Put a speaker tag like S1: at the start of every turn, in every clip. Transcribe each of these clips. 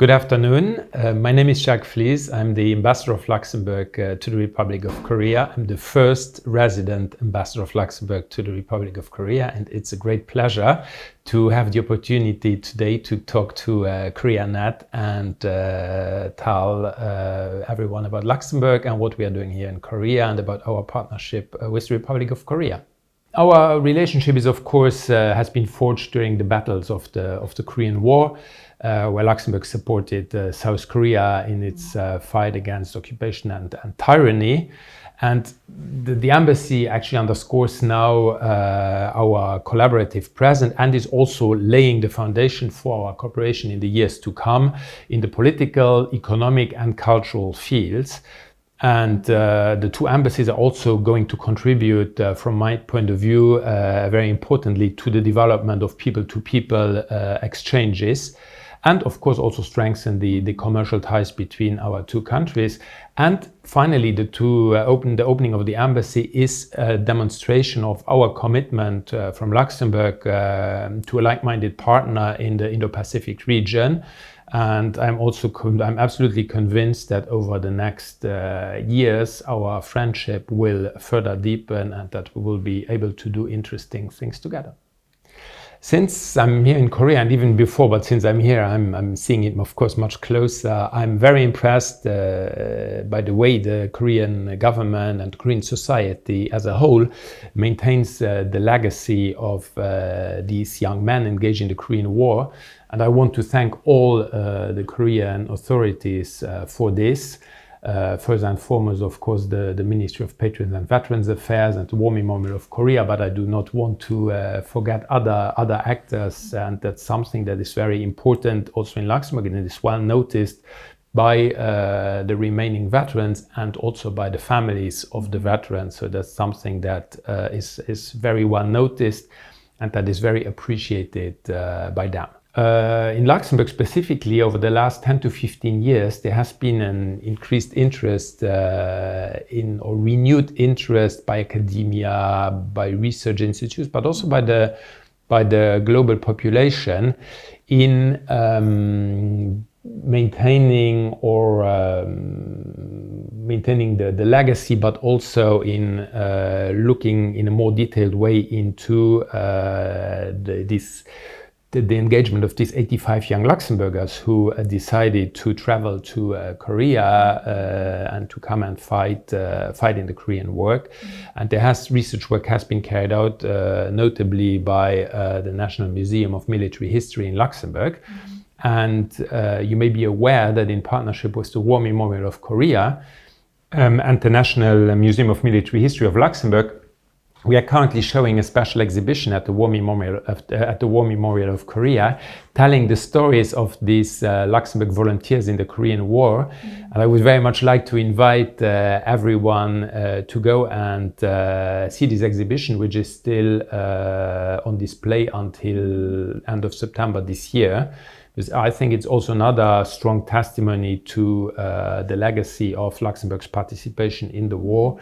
S1: Good afternoon. My name is Jacques Flies. I'm the Ambassador of Luxembourg to the Republic of Korea. I'm the first resident Ambassador of Luxembourg to the Republic of Korea, and it's a great pleasure to have the opportunity today to talk to Koreanet and tell everyone about Luxembourg and what we are doing here in Korea and about our partnership with the Republic of Korea. Our relationship is, of course, has been forged during the battles of the Korean War, where Luxembourg supported South Korea in its fight against occupation and tyranny. And the embassy actually underscores now our collaborative presence and is also laying the foundation for our cooperation in the years to come in the political, economic and cultural fields. And the two embassies are also going to contribute, from my point of view, very importantly to the development of people-to-people exchanges, and of course also strengthen the commercial ties between our two countries. And finally, the opening of the embassy is a demonstration of our commitment from Luxembourg to a like-minded partner in the Indo-Pacific region. And I'm absolutely convinced that over the next years, our friendship will further deepen and that we will be able to do interesting things together. Since I'm here in Korea, and even before, but since I'm here, I'm seeing it, of course, much closer. I'm very impressed by the way the Korean government and Korean society as a whole maintains the legacy of these young men engaged in the Korean War. And I want to thank all the Korean authorities for this. First and foremost, of course, the Ministry of Patriots and Veterans Affairs and the War Memorial of Korea, but I do not want to forget other actors, and that's something that is very important also in Luxembourg, and it is well noticed by the remaining veterans and also by the families of the veterans. So that's something that is very well noticed and that is very appreciated by them. In Luxembourg specifically, over the last 10 to 15 years, there has been an increased interest or renewed interest by academia, by research institutes, but also by the global population in maintaining the legacy, but also in looking in a more detailed way into the engagement of these 85 young Luxembourgers who decided to travel to Korea and to come and fight in the Korean War. And research work has been carried out notably by the National Museum of Military History in Luxembourg. And you may be aware that in partnership with the War Memorial of Korea and the National Museum of Military History of Luxembourg, we are currently showing a special exhibition at the War Memorial of Korea, telling the stories of these Luxembourg volunteers in the Korean War. And I would very much like to invite everyone to go and see this exhibition, which is still on display until end of September this year. Because I think it's also another strong testimony to the legacy of Luxembourg's participation in the war.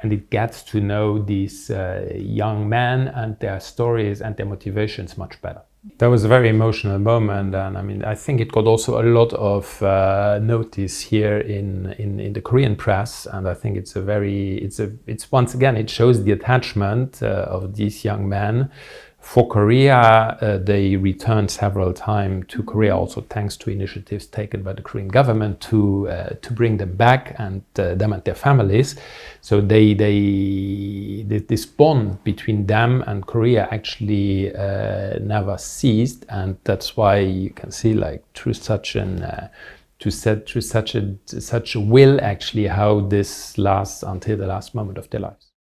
S1: And it gets to know these young men and their stories and their motivations much better. That was a very emotional moment, and I think it got also a lot of notice here in the Korean press. And I think it's once again, it shows the attachment of these young men for Korea. They returned several times to Korea, also thanks to initiatives taken by the Korean government to bring them back and them and their families. So this bond between them and Korea actually never ceased, and that's why you can see, like, through such a will, actually, how this lasts until the last moment of their lives.